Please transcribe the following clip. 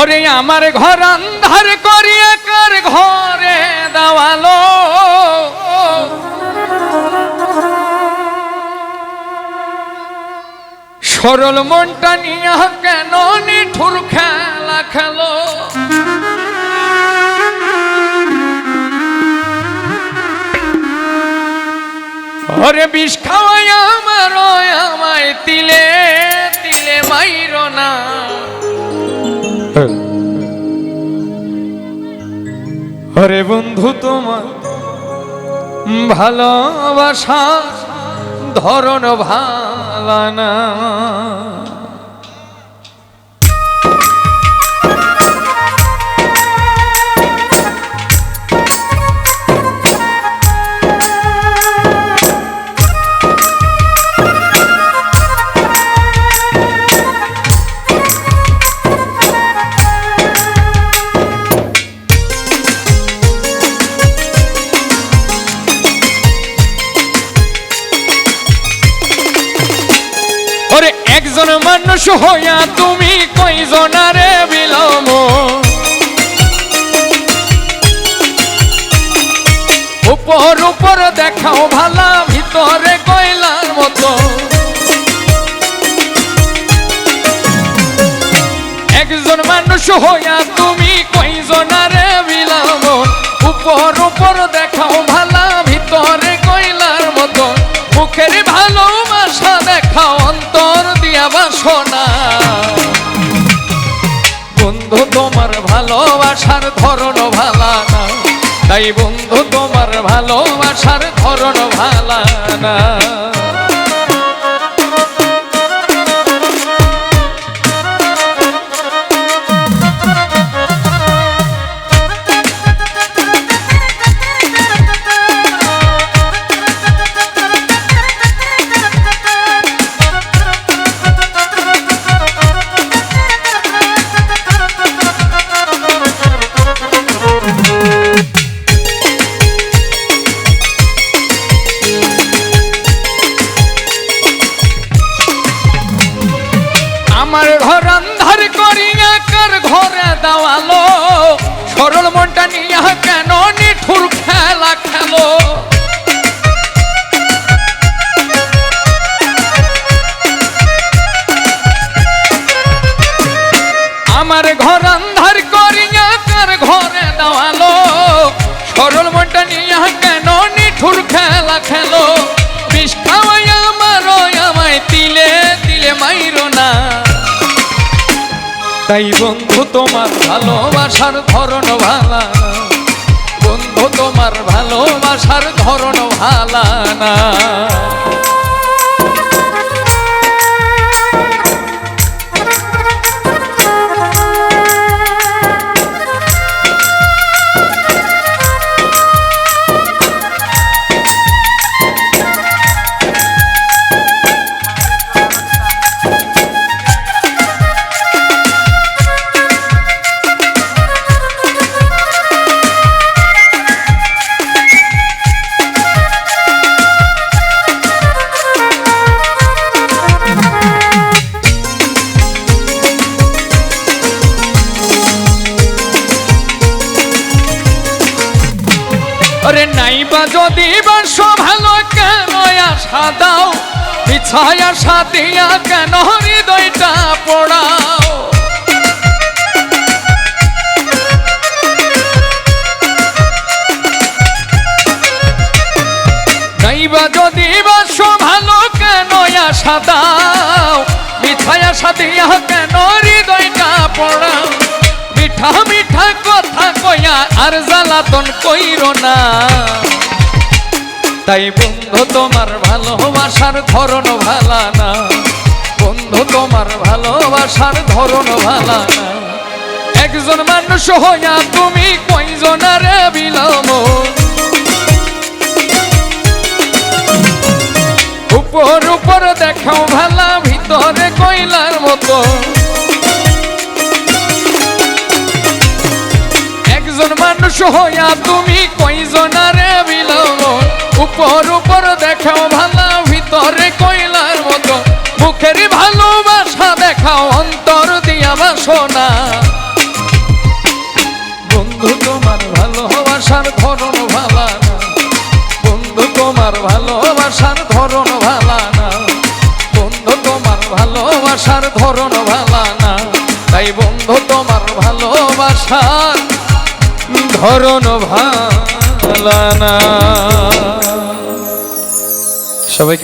ওরে আমার ঘর আন্ধার করিয়া কার ঘরে দেওয়ালো, সরল মনটা নিয়া কেন নিঠুর খেলা খেলো। ওরে বিষ খাওয়াই আমার আমায় তিলে তিলে মাইরো না। ওরে বন্ধু তোমার ভালোবাসা ধরন ভালো না। ওরে একজন মানুষ হইয়া তুমি কয়জনারে বিলাম, উপর উপর দেখাও ভালা ভিতরে কয়লার মতো। একজন মানুষ হইয়া তুমি কয়জনারে বিলাম, উপর উপর দেখাও ভালা ভিতরে কয়লার মতো। মুখের ভালোবাসা দেখাও অন্তর দিয়া বাসনা। বন্ধু তোমার ভালোবাসার ধরন ভালা না, তাই বন্ধু তোমার ভালোবাসার ধরন ভালা না। আমার ঘর আন্ধার করিয়া কার ঘরে দেওয়ালো, সরল মনটা নিয়া কেন নিঠুর খেলা খেলো। আমার ঘর আন্ধার করিয়া কার ঘরে দেওয়ালো, সরল মনটা নিয়া কেন নিঠুর খেলা খেলো। বিষ খাওয়াই আমার আমায় তিলে তিলে মাইরো না, তাই বন্ধু তোমার ভালোবাসার ধরন ভালা না। বন্ধু তোমার ভালোবাসার ধরন ভালা না। ওরে নাইবা যদি বাস ভালো কেন আশা দাও, মিছায় আশা দিয়া কেন হৃদয়টা পোড়াও। নাইবা যদি বাস ভালো কেন আশা দাও, মিছায় আশা দিয়া কেন হৃদয়টা পোড়াও। মিঠা মিঠা কথা কইয়া আর জ্বালাতন কইরো না, তাই বন্ধু তোমার ভালোবাসার ধরন ভালা না। বন্ধু তোমার ভালোবাসার ধরন ভালা না। একজন মানুষ হইয়া তুমি কয়জনারে বিলাম, উপর উপর দেখাও ভালা ভিতরে কয়লার মতো। একজন মানুষ হইয়া তুমি কয়জনারে বিলাম, উপর উপর দেখাও ভালা ভিতরে কয়লার মতো। মুখের ভালোবাসা দেখাও অন্তর দিয়া বাসনা। ভালোবাসার ধরন ভালা না, তাই বন্ধু তোমার ভালোবাসার ধরন ভালা না। সবাইকে